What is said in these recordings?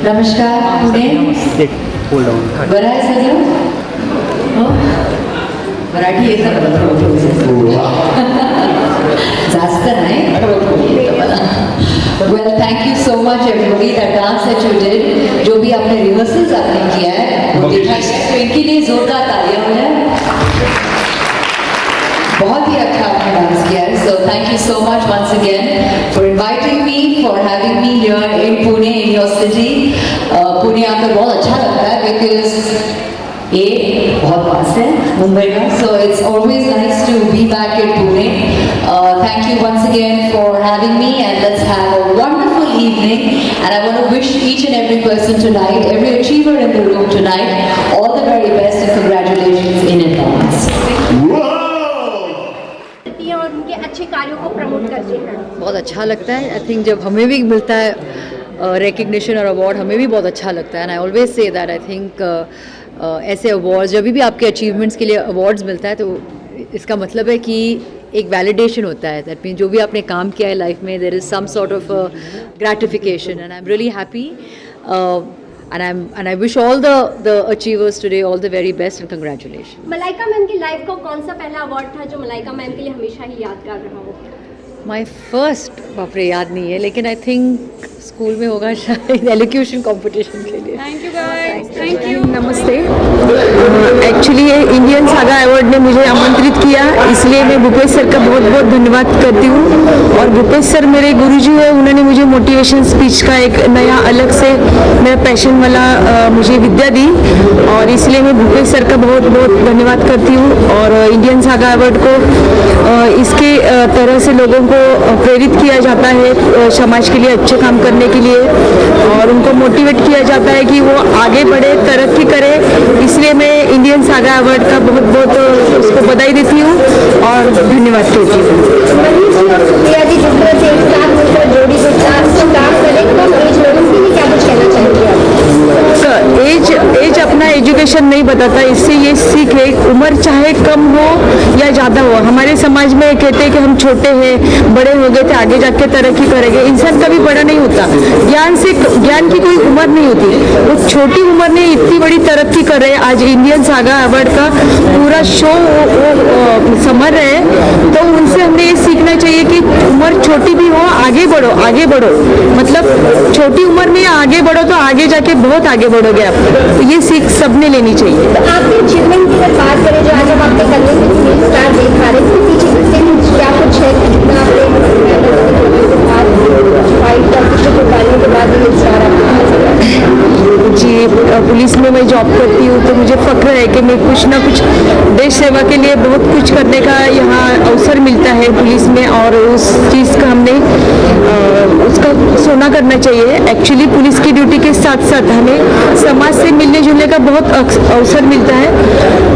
नमस्कार पुणे. बरं आहे सगळं? हो मराठी येतं मला थोडं जास्त नाही येतं मला. Well thank you so much everybody. That dance that you did, जो भी आपने रिहर्सल्स आपने किया है वो दिखाई है, तो इनके लिए जोरदार तालियां हो जाए. बहुत ही अच्छा आपने डांस किया है. So thank you so much once again for inviting me, for having me here in Pune, in your city. Pune आकर बहुत अच्छा लगता है बिकॉज ये बहुत पास है मुंबई का. So it's always nice to be back in Pune. Thank you once again for having me, and let's have a wonderful evening. And I want to wish each and every person tonight, every achiever in the room tonight, all the very best and congratulations in advance. और उनके अच्छे कार्यों को promote करते हैं. बहुत अच्छा लगता है. आई थिंक जब हमें भी मिलता है रिकग्निशन और अवार्ड, हमें भी बहुत अच्छा लगता है. And I always say that I think ऐसे अवार्ड्स, जब भी आपके अचीवमेंट्स के लिए अवार्ड्स मिलता है तो इसका मतलब है कि एक वैलिडेशन होता है. दैट मीन जो भी आपने काम किया है लाइफ में, there is some sort of gratification. And I am really happy and I wish all the achievers today all the very best and congratulations. Malaika ma'am की लाइफ का कौन सा पहला अवार्ड था जो मलाइका मैम के लिए हमेशा ही यादगार रहा हो? माई फर्स्ट, बाप रे याद नहीं है, लेकिन आई थिंक स्कूल में होगा शायद एलोक्यूशन कंपटीशन के लिए. Thank you guys. Thank you. नमस्ते. एक्चुअली ये इंडियन सागा अवार्ड ने मुझे आमंत्रित किया, इसलिए मैं भूपेश सर का बहुत बहुत धन्यवाद करती हूँ. और भूपेश सर मेरे गुरुजी है, उन्होंने मुझे मोटिवेशन स्पीच का एक नया अलग से मेरा पैशन वाला मुझे विद्या दी, और इसलिए मैं भूपेश सर का बहुत बहुत धन्यवाद करती हूँ. और इंडियन सागा अवार्ड को इसके तरह से लोगों को प्रेरित किया जाता है समाज के लिए अच्छे काम करने के लिए, और उनको मोटिवेट किया जाता है कि वो आगे बढ़े, तरक्की करे. इसलिए मैं इंडियन सागा अवार्ड का बहुत बहुत उसको बधाई देती हूँ और धन्यवाद देती हूँ. एज अपना एजुकेशन नहीं बताता. इससे ये सीख है, उम्र चाहे कम हो या ज़्यादा हो. हमारे समाज में कहते हैं कि हम छोटे हैं, बड़े हो गए थे, आगे जाके तरक्की करेंगे. इंसान कभी बड़ा नहीं होता. ज्ञान की कोई उम्र नहीं होती. वो छोटी उम्र में इतनी बड़ी तरक्की कर रहे हैं. आज इंडियन सागा अवार्ड का पूरा शो वो समर रहे हैं, तो उनसे हमने ये सीखना चाहिए कि उम्र छोटी भी हो, आगे बढ़ो, आगे बढ़ो. मतलब छोटी उम्र में आगे बढ़ो तो आगे जाके बहुत आगे बढ़ोगे आप. तो ये सीख सबने लेनी चाहिए. तो आपके अचीवमेंट की अगर बात करें, जो आज हम आपके करियर में मेन स्टार देख पा रहे हैं, तो पीछे कितने क्या कुछ है, कितना आपने जी पुलिस में मैं जॉब करती हूँ, तो मुझे फक्र है कि मैं कुछ ना कुछ देश सेवा के लिए बहुत कुछ करने का यहाँ अवसर मिलता है पुलिस में, और उस चीज़ का हमने उसका सोना करना चाहिए. एक्चुअली पुलिस की ड्यूटी के साथ साथ हमें समाज से मिलने जुलने का बहुत अवसर मिलता है.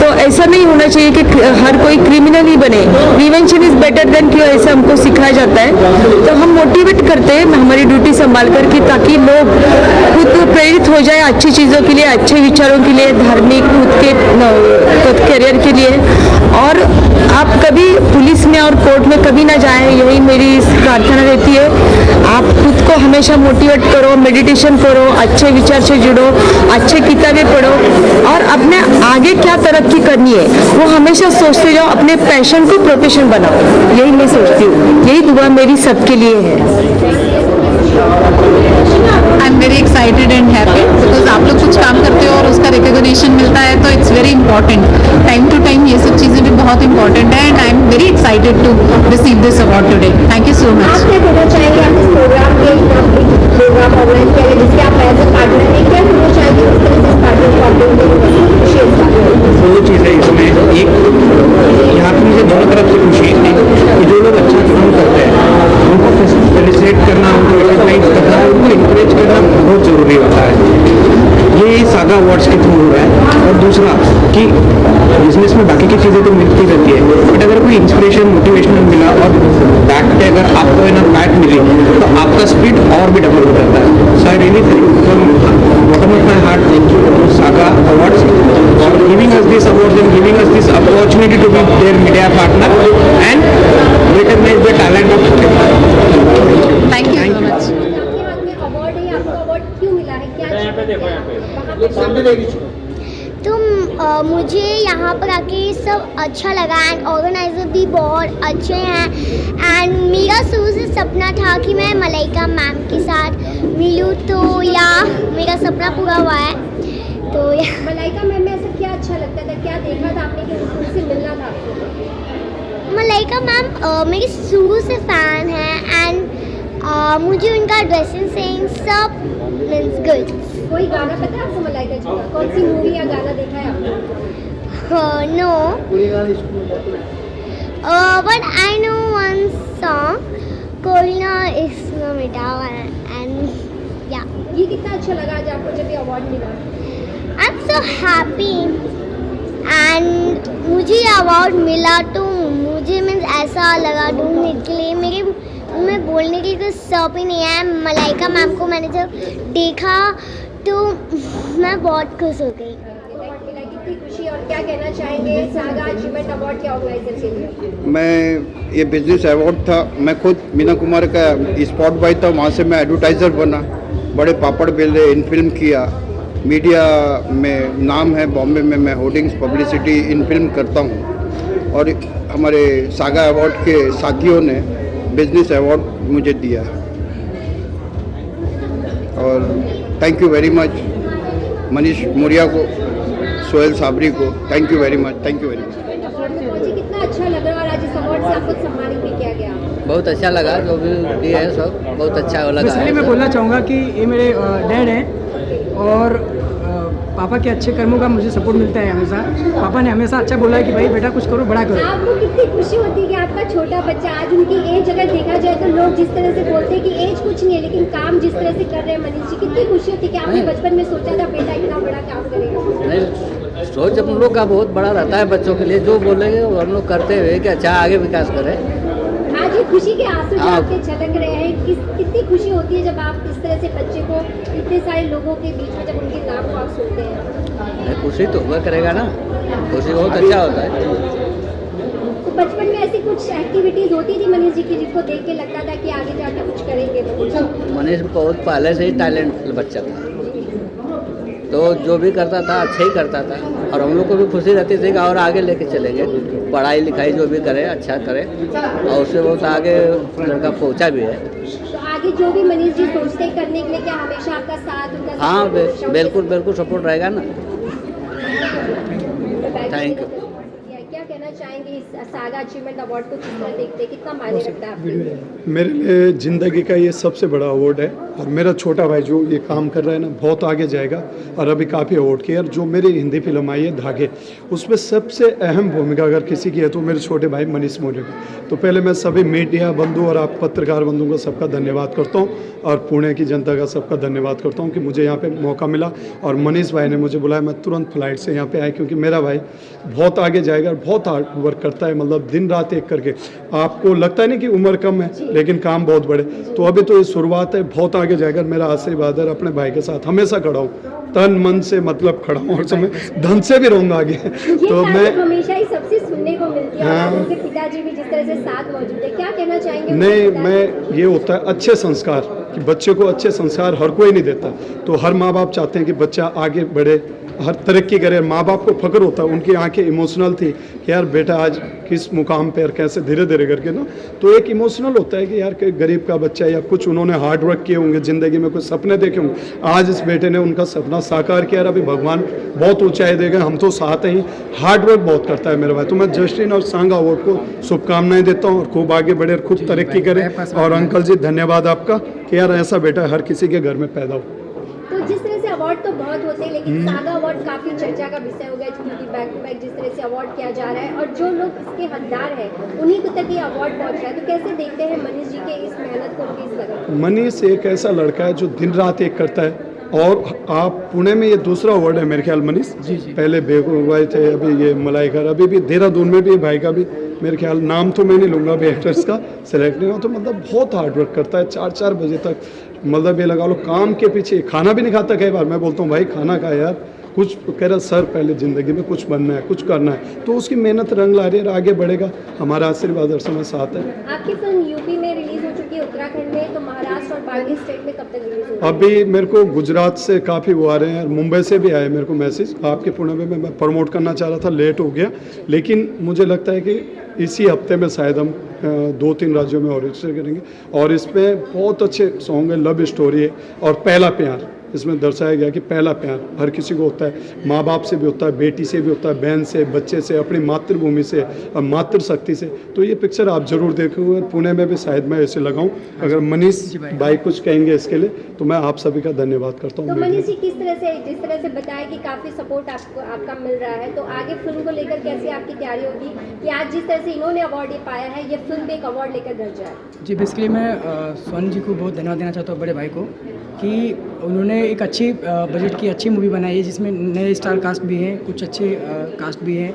तो ऐसा नहीं होना चाहिए कि हर कोई क्रिमिनल ही बने. Prevention is better than cure, ऐसा हमको सिखाया जाता है. तो हम मोटिवेट करते हैं हमारी ड्यूटी संभाल कर कि ताकि लोग खुद प्रेरित हो जाए अच्छी चीज़ों के लिए, अच्छे विचारों के लिए, धार्मिक खुद के करियर के लिए. और आप कभी पुलिस में और कोर्ट में कभी ना जाएं, यही मेरी प्रार्थना रहती है. आप खुद को हमेशा मोटिवेट करो, मेडिटेशन करो, अच्छे विचार से जुड़ो, अच्छे किताबें पढ़ो, और अपने आगे क्या तरक्की करनी है वो हमेशा सोचते जाओ. अपने पैशन को प्रोफेशन बनाओ, यही मैं सोचती हूँ. यही दुआ मेरी सबके लिए है. आई am very excited and happy because आप लोग कुछ काम करते हो और उसका रिकॉग्निशन मिलता है, तो it's very important. Time to time ये सब चीज़ें भी बहुत इंपॉर्टेंट है, and I am very excited to receive this award today. Thank you so much. आप क्या कहना चाहेंगे? आप इस प्रोग्राम के प्रोग्राम ऑर्गेनाइज किया है जिसके आप एज ए पार्टनर नहीं, क्या कहना चाहेंगे इस तरह से पार्टनर को आप दो चीज़ें इसमें. एक यहाँ पे मुझे दोनों तरफ से खुशी है कि जो लोग अच्छा काम करते हैं उनको फैसिलिटेट करना, उनको रिकॉग्नाइज करना, उनको इंकरेज करना बहुत ज़रूरी होता है. ये सागा अवार्ड्स के थ्रू हो रहा है. और दूसरा कि बिजनेस में बाकी की चीज़ें तो मिलती रहती है, बट अगर कोई इंस्पिरेशन मोटिवेशनल मिला और बैक पे अगर आपको ना बैक मिली तो आपका स्पीड और भी डबल हो जाता है. So I really thank bottom of my heart thank you to Saga awards for giving us this awards and giving us this opportunity to be there media partner and recognize the talent of thank you so much. आपके हाथ में award है, आपको award क्यों मिला है, क्या तो मुझे यहाँ पर आके सब अच्छा लगा एंड ऑर्गेनाइजर भी बहुत अच्छे हैं एंड मेरा शुरू से सपना था कि मैं मलाइका मैम के साथ मिलूँ, तो या मेरा सपना पूरा हुआ है। तो मलाइका मैम में ऐसा क्या अच्छा लगता था, क्या देखा था आपने कि उनसे मिलना था आपको? मलाइका मैम मेरी शुरू से फ़ैन है एंड मुझे उनका ड्रेसिंग सेंस सब मीन्स गुड। कोई गाना पता है आपको मलाइका जी का? कौन सी मूवी या गाना देखा है आपने? No but I know one song कोयना इसमें मिटा एंड या ये कितना अच्छा लगा आज आपको जब ये अवार्ड मिला? I am so happy and मुझे ये अवार्ड मिला तो मुझे मीन्स ऐसा लगा 2 मिनट के लिए मेरे में बोलने के लिए कुछ शब्द ही नहीं है। मलाइका मैम को मैंने जब देखा तो मैं बहुत खुश हो गई। कितनी खुशी और क्या कहना चाहेंगे सागा अचीवमेंट अवार्ड के ऑर्गेनाइजर के लिए? मैं ये बिजनेस अवार्ड था, मैं खुद मीना कुमार का स्पॉट बॉय था, वहाँ से मैं एडवर्टाइज़र बना, बड़े पापड़ बेले, इन फिल्म किया, मीडिया में नाम है बॉम्बे में, मैं होर्डिंग्स पब्लिसिटी इन फिल्म करता हूँ और हमारे सागा अवार्ड के साथियों ने बिजनेस अवार्ड मुझे दिया है और thank you very much Manish Maurya को, सोहेल साबरी को, thank you very much, thank you very much. कितना अच्छा लग रहा है और आज इस अवार्ड से आपको सम्मानित भी किया गया? बहुत अच्छा लगा, जो भी दिया है सब बहुत अच्छा लगा। इसलिए मैं बोलना चाहूँगा कि ये मेरे डैड हैं और पापा के अच्छे कर्मों का मुझे सपोर्ट मिलता है हमेशा। पापा ने हमेशा अच्छा बोला है कि भाई बेटा कुछ करो, बड़ा करो। आपको कितनी खुशी होती है कि आपका छोटा बच्चा आज उनकी एज अगर देखा जाए तो लोग जिस तरह से बोलते हैं कि एज कुछ नहीं है, लेकिन काम जिस तरह से कर रहे हैं मनीष जी, कितनी खुशी होती है कि आपने बचपन में सोचा था बेटा इतना बड़ा काम करेगा? नहीं, सोच हम लोग का बहुत बड़ा रहता है बच्चों के लिए, जो बोलेंगे वो हम लोग करते हुए कि अच्छा आगे विकास करें। आज ये खुशी के आंसू जो आपके छलक रहे हैं, कितनी खुशी होती है जब आप इस तरह से बच्चे को इतने सारे लोगों के बीच में जब उनके नाम को आप सुनते हैं? खुशी तो हुआ करेगा ना, खुशी बहुत अच्छा होता है। तो बचपन में ऐसी कुछ एक्टिविटीज होती थी मनीष जी की जिनको देख के लगता था कि आगे जाके कुछ करेंगे? तो मनीष बहुत पहले से ही टैलेंट बच्चा था, तो जो भी करता था अच्छा ही करता था और हम लोग को भी खुशी रहती थी कि और आगे लेके चलेंगे, पढ़ाई लिखाई जो भी करे अच्छा करे और उससे बहुत आगे लड़का पहुंचा भी है। तो आगे जो भी मनीष जी सोचते हैं करने के लिए क्या हमेशा आपका साथ उनका हाँ बिल्कुल बिल्कुल सपोर्ट रहेगा ना। Thank you. क्या कहना चाहेंगे इस सागा अचीवमेंट अवार्ड को किस तरह देखते हैं, कितना मायने रखता है आपके लिए? मेरे लिए ज़िंदगी का ये सबसे बड़ा अवार्ड है और मेरा छोटा भाई जो ये काम कर रहा है ना बहुत आगे जाएगा और अभी काफ़ी अवार्ड किया। और जो मेरी हिंदी फिल्म आई है धागे, उसमें सबसे अहम भूमिका अगर किसी की है तो मेरे छोटे भाई मनीष मौर्य की। तो पहले मैं सभी मीडिया बंधु और आप पत्रकार बंधुओं का सबका धन्यवाद करता हूँ और पुणे की जनता का सबका धन्यवाद करता हूँ कि मुझे यहाँ पर मौका मिला और मनीष भाई ने मुझे बुलाया। मैं तुरंत फ्लाइट से यहाँ पर आया क्योंकि मेरा भाई बहुत आगे जाएगा और बहुत हार्ड वर्क करता है, मतलब दिन रात एक करके। आपको लगता है नहीं कि उम्र कम है लेकिन काम बहुत बड़े, तो अभी तो ये शुरुआत है, बहुत आगे जाएगा। मेरा आशीर्वाद है, अपने भाई के साथ हमेशा खड़ा हूँ, तन मन से मतलब खड़ा हूँ और समय धन से भी रहूँगा आगे। तो मैं हमेशा ही सबसे सुनने को मिलती है और उनके पिताजी भी जिस तरह से साथ मौजूद है, क्या कहना चाहेंगे? नहीं, मैं ये होता है अच्छे संस्कार कि बच्चे को अच्छे संस्कार हर कोई नहीं देता, तो हर माँ बाप चाहते हैं कि बच्चा आगे बढ़े, हर तरक्की करे। माँ बाप को फख्र होता है, उनकी आंखें इमोशनल थी कि यार बेटा आज किस मुकाम पे और कैसे धीरे धीरे करके ना, तो एक इमोशनल होता है कि यार कि गरीब का बच्चा या कुछ उन्होंने हार्ड वर्क किए होंगे ज़िंदगी में, कुछ सपने देखे होंगे, आज इस बेटे ने उनका सपना साकार किया। अभी भगवान बहुत ऊंचाई देगा, हम तो साथ ही। हार्ड वर्क बहुत करता है मेरा भाई, तो मैं जस्टिन और सांगा अवार्ड को शुभकामनाएं देता हूँ और खूब आगे बढ़े और खूब तरक्की करे। और अंकल जी धन्यवाद आपका कि यार ऐसा बेटा हर किसी के घर में पैदा हो। तो जिस तरह से अवार्ड तो बहुत होते हैं लेकिन सागा अवार्ड काफी चर्चा का विषय हो गया क्योंकि बैक टू बैक जिस तरह से अवार्ड किया जा रहा है और जो लोग इसके हकदार हैं उन्हीं को तक ये अवार्ड पहुंच रहा है, तो कैसे देखते हैं मनीष जी के इस मेहनत को, उनकी इस लगन को? मनीष एक ऐसा लड़का है जो दिन रात एक करता है और आप पुणे में ये दूसरा अवार्ड है मेरे ख्याल मनीष जी। पहले बेगू भाई थे, अभी ये मलाइका, अभी भी देहरादून में भी भाई का भी मेरे ख्याल, नाम तो मैं नहीं लूँगा अभी एक्टर्स का, सेलेक्ट नहीं हो, तो मतलब बहुत हार्ड वर्क करता है 4-4 बजे तक, मतलब ये लगा लो काम के पीछे। खाना भी नहीं खाता कई बार, मैं बोलता हूँ भाई खाना खा यार, कुछ कह रहा सर पहले ज़िंदगी में कुछ बनना है, कुछ करना है, तो उसकी मेहनत रंग ला रही है, आगे बढ़ेगा, हमारा आशीर्वाद हर समय साथ है। आपकी फिल्म यूपी में रिलीज हो चुकी की उत्तराखंड में, तो महाराष्ट्र और बाकी स्टेट में कब तक रिलीज होगी? अभी मेरे को गुजरात से काफ़ी वो आ रहे हैं, मुंबई से भी आए मेरे को मैसेज। आपके पुणे में मैं प्रमोट करना चाह रहा था, लेट हो गया, लेकिन मुझे लगता है कि इसी हफ्ते में शायद हम 2-3 राज्यों में और रजिस्टर करेंगे। और इसमें बहुत अच्छे सॉन्ग है, लव स्टोरी है और पहला प्यार इसमें दर्शाया गया कि पहला प्यार हर किसी को होता है, माँ बाप से भी होता है, बेटी से भी होता है, बहन से, बच्चे से, अपनी मातृभूमि से और मातृशक्ति से। तो ये पिक्चर आप जरूर देखोगे, पुणे में भी शायद मैं ऐसे लगाऊं। अगर मनीष भाई कुछ कहेंगे इसके लिए तो मैं आप सभी का धन्यवाद करता तो हूँ। मनीष जी, किस तरह से, जिस तरह से बताया कि काफी सपोर्ट आपका मिल रहा है, तो आगे फिल्म को लेकर कैसी आपकी तैयारी होगी कि आज जिस तरह से इन्होंने अवार्ड ये पाया है, ये फिल्म भी एक अवार्ड लेकर घर जाए? जी, बेसिकली मैं स्वर्ण जी को बहुत धन्यवाद देना चाहता हूँ, बड़े भाई को, कि उन्होंने एक अच्छी बजट की अच्छी मूवी बनाई है जिसमें नए स्टार कास्ट भी हैं, कुछ अच्छे कास्ट भी हैं,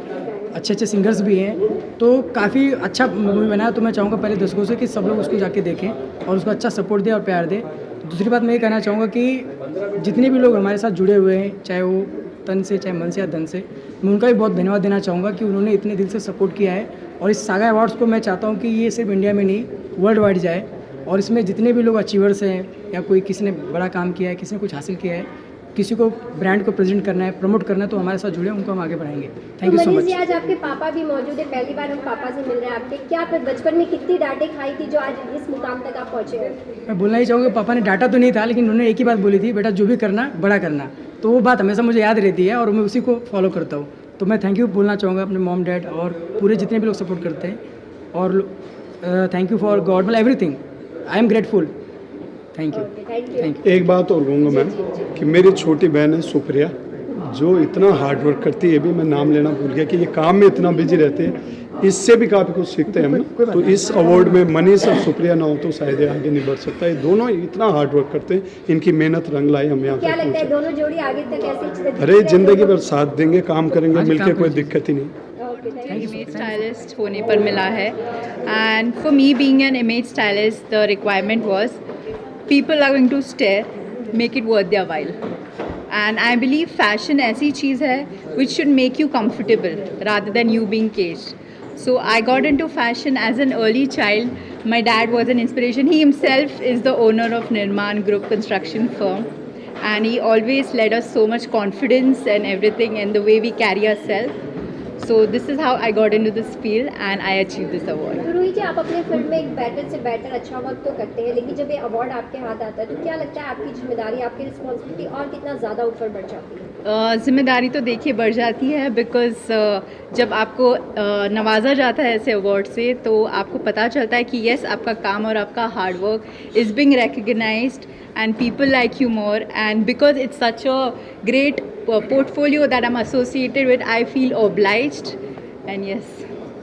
अच्छे अच्छे सिंगर्स भी हैं, तो काफ़ी अच्छा मूवी बनाया। तो मैं चाहूँगा पहले दर्शकों से कि सब लोग उसको जाके देखें और उसको अच्छा सपोर्ट दें और प्यार दें। दूसरी बात मैं ये कहना चाहूँगा कि जितने भी लोग हमारे साथ जुड़े हुए हैं, चाहे वो तन से, चाहे मन से या धन से, मैं उनका भी बहुत धन्यवाद देना चाहूँगा कि उन्होंने इतने दिल से सपोर्ट किया है। और इस सागा अवार्ड्स को मैं चाहता हूँ कि ये सिर्फ इंडिया में नहीं, वर्ल्ड वाइड जाए और इसमें जितने भी लोग अचीवर्स हैं या कोई किसी ने बड़ा काम किया है, किसी ने कुछ हासिल किया है, किसी को ब्रांड को प्रेजेंट करना है, प्रमोट करना है, तो हमारे साथ जुड़े, उनको हम आगे बढ़ाएंगे। Thank you so much. आज आपके पापा भी मौजूद है, पहली बार हम पापा से मिल रहे हैं आपके। क्या फिर बचपन में कितनी डांटें खाई थी जो आज इस मुकाम तक आप पहुँचे हैं? मैं बोलना ही चाहूँगा, पापा ने डांटा तो नहीं था, लेकिन उन्होंने एक ही बात बोली थी, बेटा जो भी करना बड़ा करना। तो वो बात हमेशा मुझे याद रहती है और मैं उसी को फॉलो करता हूँ। तो मैं थैंक यू बोलना चाहूँगा अपने मॉम डैड और पूरे जितने भी लोग सपोर्ट करते हैं, और थैंक यू फॉर गॉड मतलब everything. I am grateful. Thank you. Thank you. एक बात और कहूँगा मैम कि मेरी छोटी बहन है सुप्रिया, जो इतना हार्ड वर्क करती है, भी मैं नाम लेना भूल गया कि ये काम में इतना बिजी रहते हैं, इससे भी काफ़ी कुछ सीखते हैं हम। तो इस अवार्ड में मनीष और सुप्रिया ना हो तो शायद ये आगे नहीं बढ़ सकता। ये दोनों इतना हार्ड वर्क करते हैं, इनकी मेहनत रंग लाई हम यहाँ क्या तक लगता है पहुँचे। दोनों जोड़ी आगे तक ऐसे अरे जिंदगी भर साथ देंगे, काम करेंगे मिलके, कोई दिक्कत ही नहीं। इमेज स्टाइलिस्ट होने पर मिला है, and for me being an image stylist the requirement was people are going to stare, make it worth their while. And I believe fashion ऐसी चीज़ है which should make you comfortable rather than you being caged. So I got into fashion as an early child. My dad was an inspiration. He himself is the owner of Nirman Group construction firm, and he always led us so much confidence and everything in the way we carry ourselves. So this is how I got into this field and I achieved this award. Roohi ji, आप अपने field में एक better से better अच्छा work तो करते हैं, लेकिन जब ये अवार्ड आपके हाथ आता है तो क्या लगता है आपकी जिम्मेदारी, आपकी रिस्पॉन्सिबिलिटी और कितना ज़्यादा ऊपर बढ़ जाती है? जिम्मेदारी तो देखिए बढ़ जाती है, बिकॉज जब आपको नवाजा जाता है ऐसे अवार्ड से तो आपको पता चलता है कि यस, आपका काम और आपका hard work is being recognized and people like you more, and because it's such a great portfolio that I'm associated with, I feel obliged, and yes.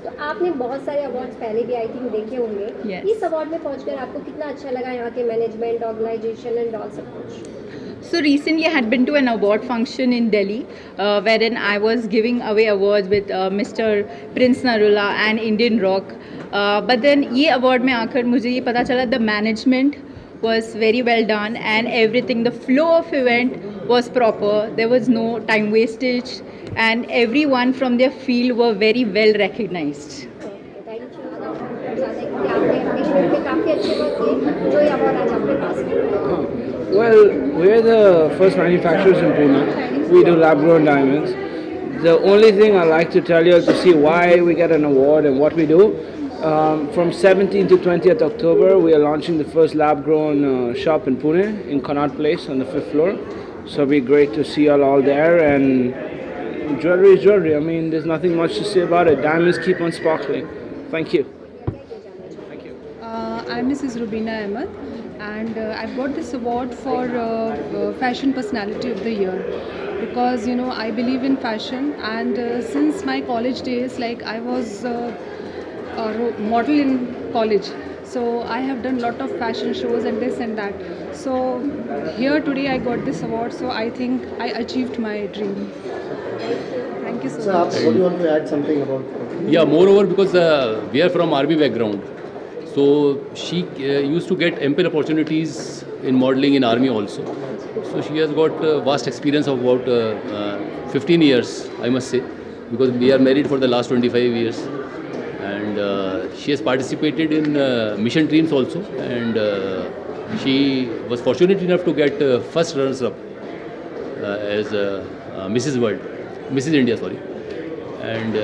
तो आपने बहुत सारे अवार्ड्स पहले भी आई थिंक देखे होंगे। Yes. इस अवार्ड में पहुंचकर आपको कितना अच्छा लगा, यहाँ के मैनेजमेंट, ऑर्गेनाइजेशन एंड ऑल सब कुछ? So recently I had been to an award function in Delhi wherein I was giving away awards with Mr. Prince Narula and Indian Rock, but then ये award में आकर मुझे ये पता चला the management was very well done and everything, the flow of event was proper, there was no time wastage and everyone from their field were very well recognized. Thank you. आपने अपनी field में काफ़ी अच्छे work किए, जो ये award आज आपके पास है। Well, we're the first manufacturers in Pune. We do lab-grown diamonds. The only thing I like to tell you to see why we get an award and what we do. From 17th to 20th October, we are launching the first lab-grown shop in Pune, in Connaught Place on the 5th floor. So it'll be great to see you all there. And jewelry is jewelry. I mean, there's nothing much to say about it. Diamonds keep on sparkling. Thank you. Thank you. I'm Mrs. Rubina Ahmed, and I've got this award for Fashion Personality of the Year because, you know, I believe in fashion, and since my college days, like I was a model in college, so I have done lot of fashion shows and this and that. So here today I got this award, so I think I achieved my dream. Thank you so much. What do you want to add something about? Yeah, moreover, because we are from army background, so she used to get ample opportunities in modeling in army also. So she has got vast experience of about 15 years, I must say, because we are married for the last 25 years. And she has participated in mission dreams also, and she was fortunate enough to get first runners up as Mrs. India, sorry. And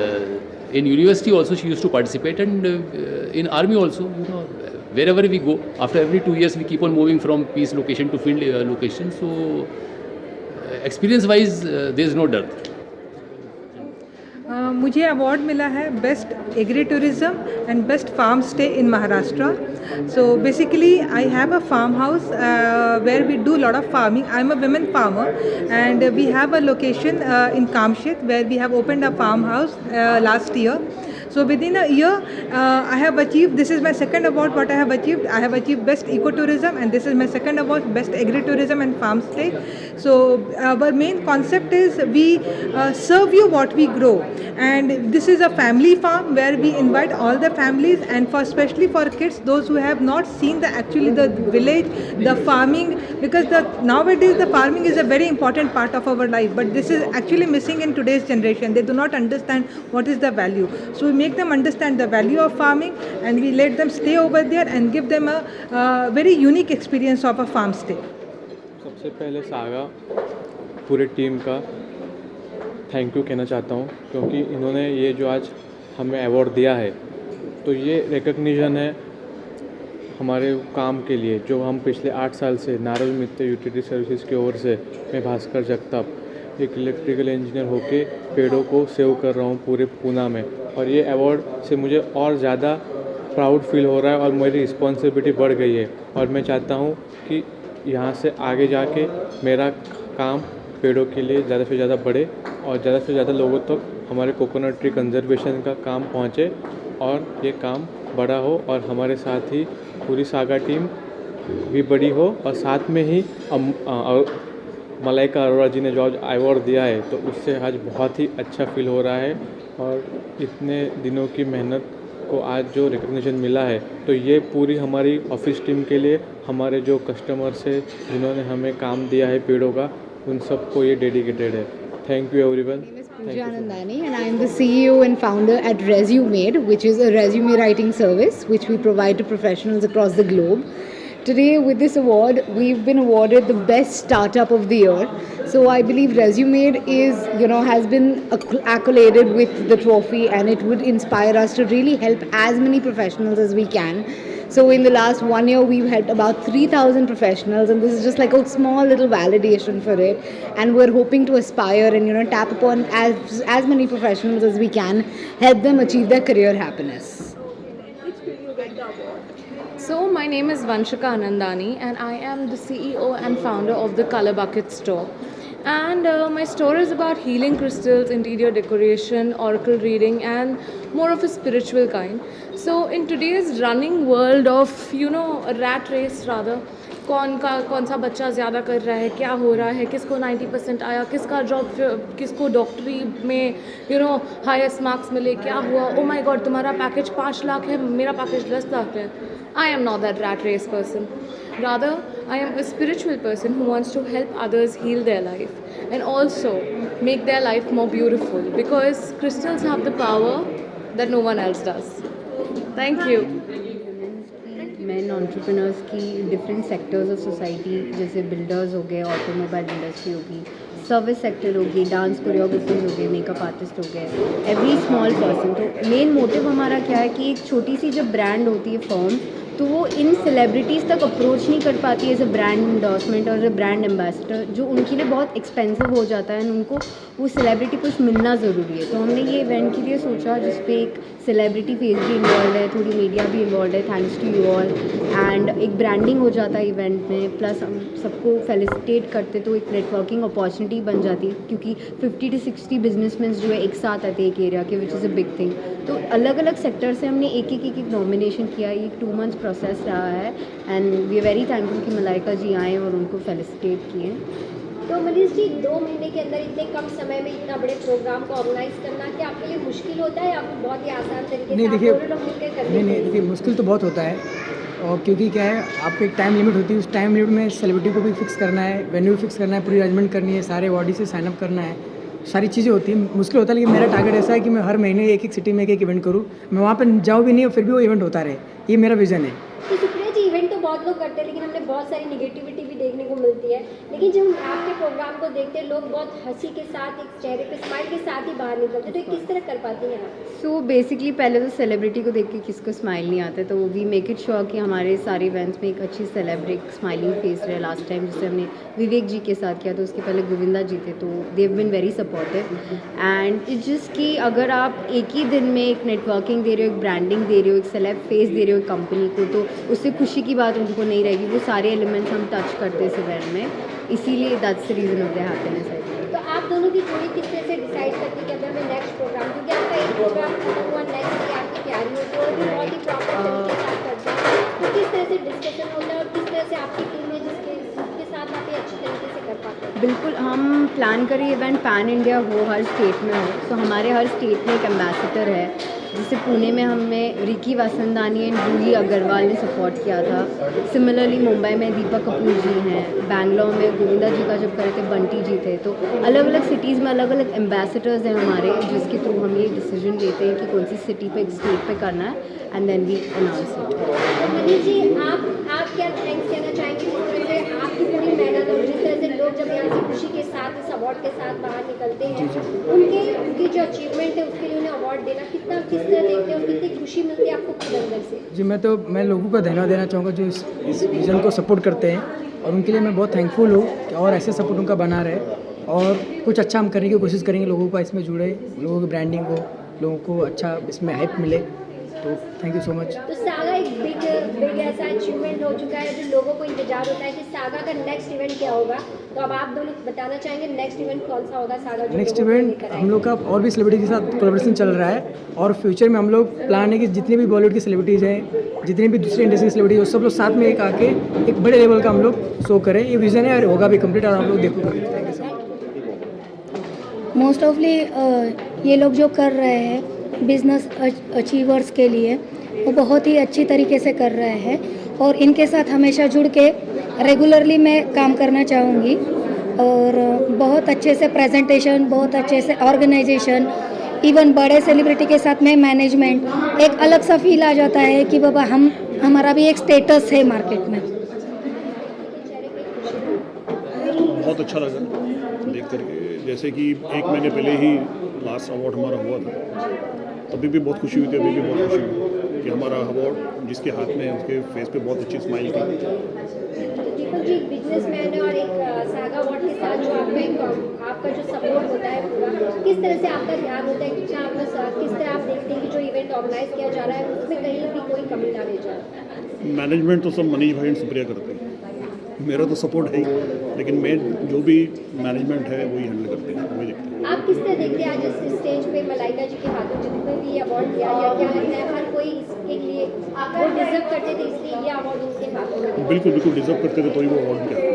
in university also she used to participate, and in army also, you know, wherever we go, after every 2 years we keep on moving from peace location to field location. So experience wise there is no doubt. मुझे award मिला है best agri tourism and best farm stay in Maharashtra. So basically I have a farmhouse where we do a lot of farming. I'm a women farmer, and we have a location in Kamshet where we have opened a farmhouse last year. So within a year, I have achieved, this is my second award what I have achieved. I have achieved Best Ecotourism, and this is my second award, Best Agri-Tourism and Farm Stay. So our main concept is we serve you what we grow. And this is a family farm where we invite all the families, and for especially for kids, those who have not seen the village, the farming, because nowadays the farming is a very important part of our life, but this is actually missing in today's generation. They do not understand what is the value. So we make them understand the value of farming, and we let them stay over there and give them a very unique experience of a farm stay. सबसे पहले saga पूरे team का thank you कहना चाहता हूँ, क्योंकि इन्होंने ये जो आज हमें अवार्ड दिया है, तो ये रिकग्निशन है हमारे काम के लिए, जो हम पिछले 8 साल से नारद मित्र यूटिलिटी सर्विसेज की ओर से मैं भास्कर जगताप एक इलेक्ट्रिकल इंजीनियर होके पेड़ों को सेव कर रहा हूँ पूरे पूना में. और ये अवार्ड से मुझे और ज़्यादा प्राउड फील हो रहा है और मेरी रिस्पॉन्सिबिलिटी बढ़ गई है, और मैं चाहता हूँ कि यहाँ से आगे जाके मेरा काम पेड़ों के लिए ज़्यादा से ज़्यादा बढ़े और ज़्यादा से ज़्यादा लोगों तक हमारे कोकोनट ट्री कंजर्वेशन का काम पहुँचे और ये काम बड़ा हो, और हमारे साथ ही पूरी सागा टीम भी बड़ी हो, और साथ में ही मलाइका अरोड़ा जी ने जो आज अवार्ड दिया है, तो उससे आज बहुत ही अच्छा फील हो रहा है. और इतने दिनों की मेहनत को आज जो रिकग्निशन मिला है, तो ये पूरी हमारी ऑफिस टीम के लिए, हमारे जो कस्टमर्स है जिन्होंने हमें काम दिया है पेड़ों का, उन सबको ये डेडिकेटेड है. Thank you everyone. Pooja Anandani, and I am the CEO and founder at ResuMade, which is a resume writing service which we provide to professionals across the globe. Today with this award, we've been awarded the best startup of the year. So I believe ResuMade has been accoladed with the trophy, and it would inspire us to really help as many professionals as we can. So in the last 1 year, we've helped about 3,000 professionals, and this is just like a small little validation for it. And we're hoping to aspire and tap upon as many professionals as we can, help them achieve their career happiness. So my name is Vanshika Anandani, and I am the CEO and founder of the Color Bucket store. And my store is about healing crystals, interior decoration, oracle reading, and more of a spiritual kind. So in today's running world of a rat race rather, कौन सा बच्चा ज़्यादा कर रहा है, क्या हो रहा है, किसको 90% आया, किसका जॉब, किसको डॉक्टरी में हाईएस्ट मार्क्स मिले, क्या हुआ, ओ माय गॉड तुम्हारा पैकेज 5 लाख है, मेरा पैकेज 10 लाख है. I am not that rat race person. Rather, I am a spiritual person who wants to help others heal their life and also make their life more beautiful, because crystals have the power that no one else does. Thank you. Main entrepreneurs की different sectors of society, जैसे builders हो गए, automobile industry होगी, service sector होगी, dance choreographers हो गए, makeup artist हो गए, एवरी स्मॉल पर्सन. तो मेन मोटिव हमारा क्या है कि एक छोटी सी जब ब्रांड होती है फर्म, तो वो इन सेलिब्रिटीज़ तक अप्रोच नहीं कर पाती है एज अ ब्रांड इंडोर्समेंट और एज अ ब्रांड एम्बेसडर, जो उनके लिए बहुत एक्सपेंसिव हो जाता है, उनको वो सेलिब्रिटी कुछ मिलना ज़रूरी है. तो हमने ये इवेंट के लिए सोचा जिस पे एक सेलिब्रिटी फेस भी इन्वॉल्व है, थोड़ी मीडिया भी इन्वॉल्व है, thanks to you all, and एक ब्रांडिंग हो जाता है इवेंट में, प्लस हम सबको फेलिसिटेट करते तो एक नेटवर्किंग अपॉर्चुनिटी बन जाती है, क्योंकि 50 to 60 बिजनेसमैन जो है एक साथ आते हैं एक एरिया के, which is a big thing. तो अलग अलग सेक्टर से हमने एक नॉमिनेशन किया. ये 2 months प्रोसेस रहा है, and we are very thankful कि मलाइका जी आए और उनको फेलिसिटेट किए. तो मनीष जी, 2 महीने के अंदर इतने कम समय में इतना बड़े प्रोग्राम को ऑर्गेनाइज करना क्या आपके लिए मुश्किल होता है या फिर बहुत ही आसान तरीके से? नहीं देखिए, मुश्किल तो बहुत होता है, और क्योंकि क्या है, आपको एक टाइम लिमिट होती है, उस टाइम लिमिट में सेलिब्रिटी को भी फिक्स करना है, वेन्यू फिक्स करना है, पूरी अरेंजमेंट करनी है, सारे बॉडी से साइनअप करना है, सारी चीज़ें होती हैं, मुश्किल होता है, लेकिन मेरा टारगेट ऐसा है कि मैं हर महीने एक एक सिटी में एक इवेंट करूँ, मैं वहाँ पर जाऊँ भी नहीं और फिर भी वो इवेंट होता रहे, ये मेरा विज़न है। तो सुप्रिया जी, इवेंट तो बहुत लोग करते हैं लेकिन हमने बहुत सारी निगेटिविटी भी देखने को मिलती है, लेकिन जब हम आपके प्रोग्राम को देखते हैं लोग बहुत हंसी के साथ, एक चेहरे पे स्माइल के साथ ही बाहर निकलते हैं, तो ये किस तरह कर पाती हैं आप? सो बेसिकली पहले तो सेलिब्रिटी को देख के किसको स्माइल नहीं आता, तो वी मेक इट श्योर कि हमारे सारे इवेंट्स में एक अच्छी सेलिब्रिटी स्माइलिंग फेस रहे। लास्ट टाइम जैसे हमने विवेक जी के साथ किया, तो उसके पहले गोविंदा जी थे, तो they have been very supportive and it's just कि अगर आप एक ही दिन में एक नेटवर्किंग दे रहे हो, एक ब्रांडिंग दे रहे हो, एक सेलेब फेस दे रहे हो एक कंपनी को, तो उससे खुशी की बात उनको नहीं रहेगी। वो सारे एलिमेंट्स हम टच करते हैं इस इवेंट में, इसीलिए that's the reason of the happiness I think. तो आप दोनों की जोड़ी किस तरह से डिसाइड करती है कि अभी हमें नेक्स्ट प्रोग्राम, क्योंकि आपका एक प्रोग्राम खत्म हुआ, नेक्स्ट की आपकी तैयारी होती है और भी बहुत ही प्रॉपर तरीके से आप करते हैं, तो किस तरह से डिस्कशन होता है और किस तरह से आपकी टीम है जिसके साथ आप ये अच्छी तरीके से कर पाते हैं? बिल्कुल, हम प्लान करें इवेंट पैन इंडिया हो, हर स्टेट में हो, तो हमारे हर स्टेट में एक एम्बेसडर है। जैसे पुणे में हमें रिकी वसंदानी एंड जूली अग्रवाल ने सपोर्ट किया था। सिमिलरली मुंबई में दीपक कपूर जी हैं, बैंगलोर में गोविंदा जी का जब करे थे बंटी जी थे। तो अलग अलग सिटीज़ में अलग अलग एम्बेसडर्स हैं हमारे, जिसके थ्रू हम ये डिसीजन लेते हैं कि कौन सी सिटी पे, स्टेट पे करना है, and then we announce it. तो मनीष जी, आप क्या थैंक्स कहना चाहेंगे जिस तरह से आपकी पूरी मेहनत और जिस तरह से लोग जब यहाँ से खुशी के साथ, इस अवार्ड के साथ बाहर निकलते हैं, उनकी जो अचीवमेंट है उसके लिए उन्हें अवार्ड देना कितना किस तरह देखते हैं और कितनी खुशी मिलती है आपको खुद अंदर से? जी, मैं लोगों को धन्यवाद देना चाहूँगा जो इस विज़न को सपोर्ट करते हैं, और उनके लिए मैं बहुत थैंकफुल हूँ कि और ऐसे सपोर्ट उनका बना रहे, और कुछ अच्छा हम करने की कोशिश करेंगे, लोगों को इसमें जुड़े, लोगों की ब्रांडिंग हो, लोगों को अच्छा इसमें हेल्प मिले, तो थैंक यू सो मच। तो सागा एक बिग ऐसा अचीवमेंट हो चुका है जो लोगों को इंतजार होता है कि सागा का नेक्स्ट इवेंट क्या होगा, तो अब आप दोनों बताना चाहेंगे नेक्स्ट इवेंट कौन सा होगा सागा? नेक्स्ट इवेंट हम लोग का और भी सेलिब्रिटी के साथ कोलैबोरेशन चल रहा है, और फ्यूचर में हम लोग प्लान है कि जितने भी बॉलीवुड की सेलिब्रिटीज़ हैं, जितने भी दूसरे इंडस्ट्री की सेलिब्रिटीज, सब लोग साथ में एक आके एक बड़े लेवल का हम लोग शो करें, ये विज़न है और होगा भी कंप्लीट, और हम लोग देखो। Thank you so much. Most ऑफली ये लोग जो कर रहे हैं बिजनेस अचीवर्स के लिए, वो बहुत ही अच्छी तरीके से कर रहे हैं, और इनके साथ हमेशा जुड़ के रेगुलरली मैं काम करना चाहूँगी, और बहुत अच्छे से प्रेजेंटेशन, बहुत अच्छे से ऑर्गेनाइजेशन, इवन बड़े सेलिब्रिटी के साथ में मैनेजमेंट, एक अलग सा फील आ जाता है कि बाबा हमारा भी एक स्टेटस है मार्केट में। बहुत अच्छा लगा देख करके, जैसे कि एक महीने पहले ही लास्ट अवार्ड हमारा हुआ था, तभी भी बहुत खुशी हुई थी, अभी भी बहुत खुशी हुई कि हमारा अवार्ड जिसके हाथ में है उसके फेस पे बहुत अच्छी स्माइल थी। दीपक जी, बिजनेसमैन है और एक सागा अवार्ड के साथ जो आपका जो सपोर्ट होता है पूरा, किस तरह से आपका ध्यान होता है कि क्या आपका साथ, किस तरह आप देखते हैं कि जो इवेंट ऑर्गेनाइज किया जा रहा है उसमें कहीं भी कोई कमी ना रह जाए? मैनेजमेंट तो सब मनीष भाई सुप्रिया करते हैं, मेरा तो सपोर्ट है ही, लेकिन मैं जो भी मैनेजमेंट है वही हैंडल करते हैं, वही देखते हैं। आप किस तरह देखते हैं आज इस स्टेज पे मलाइका जी के हाथों जितने भी अवार्ड दिया, या क्या लगता है हर कोई इसके लिए वो डिजर्व करते थे इसलिए ये अवार्ड उनके हाथों में? बिल्कुल डिजर्व करते थे, तो ही वो अवार्ड क्या है।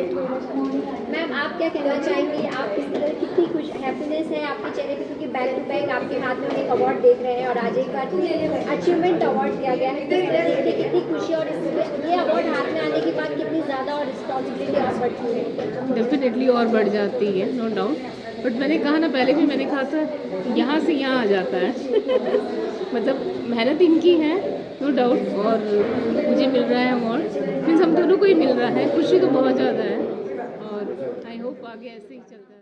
मैम, आप क्या कहना चाहेंगे, आप इस तरह कितनी खुश हैप्पीनेस है आपके चेहरे पे, क्योंकि बैक टू बैक आपके हाथ में हम एक अवार्ड देख रहे हैं और आज एक बार अचीवमेंट अवार्ड दिया गया है, किस तरह देखते कितनी खुशी, और ये अवार्ड हाथ में आने के बाद कितनी ज़्यादा और रिस्पॉन्सिबिलिटी और बढ़ती है? डेफिनेटली और बढ़ जाती है, नो डाउट, बट मैंने कहा ना, पहले भी मैंने कहा था यहाँ से यहाँ आ जाता है मतलब मेहनत इनकी है नो डाउट, और मुझे मिल रहा है अवार्ड, मीन्स हम दोनों को ही मिल रहा है, खुशी तो बहुत ज़्यादा है, और आई होप आगे ऐसे ही चलता है।